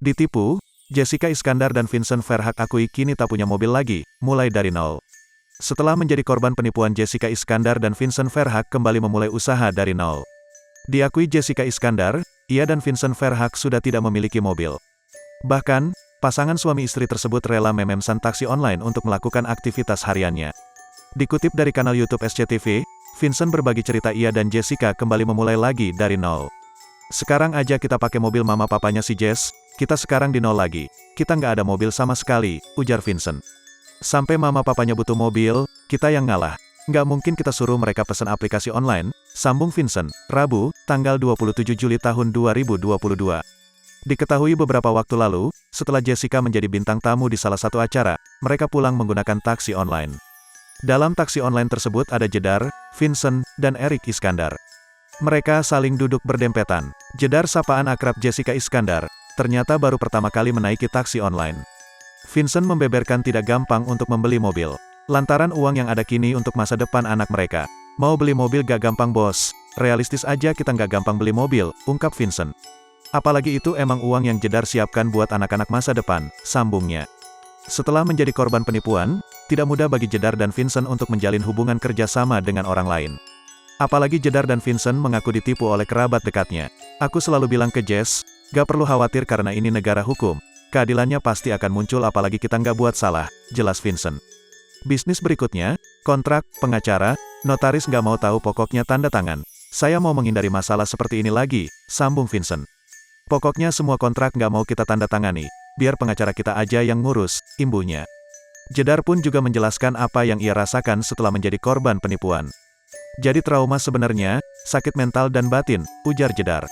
Ditipu, Jessica Iskandar dan Vincent Verhaeghe akui kini tak punya mobil lagi, mulai dari nol. Setelah menjadi korban penipuan, Jessica Iskandar dan Vincent Verhaeghe kembali memulai usaha dari nol. Diakui Jessica Iskandar, ia dan Vincent Verhaeghe sudah tidak memiliki mobil. Bahkan, pasangan suami istri tersebut rela memesan taksi online untuk melakukan aktivitas hariannya. Dikutip dari kanal YouTube SCTV, Vincent berbagi cerita ia dan Jessica kembali memulai lagi dari nol. "Sekarang aja kita pakai mobil mama papanya si Jess, kita sekarang di nol lagi. Kita nggak ada mobil sama sekali," ujar Vincent. "Sampai mama papanya butuh mobil, kita yang ngalah. Nggak mungkin kita suruh mereka pesan aplikasi online," sambung Vincent, Rabu, tanggal 27 Juli tahun 2022. Diketahui beberapa waktu lalu, setelah Jessica menjadi bintang tamu di salah satu acara, mereka pulang menggunakan taksi online. Dalam taksi online tersebut ada Jedar, Vincent, dan Eric Iskandar. Mereka saling duduk berdempetan. Jedar, sapaan akrab Jessica Iskandar, ternyata baru pertama kali menaiki taksi online. Vincent membeberkan tidak gampang untuk membeli mobil, lantaran uang yang ada kini untuk masa depan anak mereka. "Mau beli mobil gak gampang bos, realistis aja kita gak gampang beli mobil," ungkap Vincent. "Apalagi itu emang uang yang Jedar siapkan buat anak-anak masa depan," sambungnya. Setelah menjadi korban penipuan, tidak mudah bagi Jedar dan Vincent untuk menjalin hubungan kerjasama dengan orang lain. Apalagi Jedar dan Vincent mengaku ditipu oleh kerabat dekatnya. "Aku selalu bilang ke Jess, gak perlu khawatir karena ini negara hukum. Keadilannya pasti akan muncul apalagi kita nggak buat salah," jelas Vincent. Bisnis berikutnya, kontrak, pengacara, notaris nggak mau tahu pokoknya tanda tangan. "Saya mau menghindari masalah seperti ini lagi," sambung Vincent. "Pokoknya semua kontrak nggak mau kita tanda tangani, biar pengacara kita aja yang ngurus," imbuhnya. Jedar pun juga menjelaskan apa yang ia rasakan setelah menjadi korban penipuan. "Jadi trauma sebenarnya, sakit mental dan batin," ujar Jedar.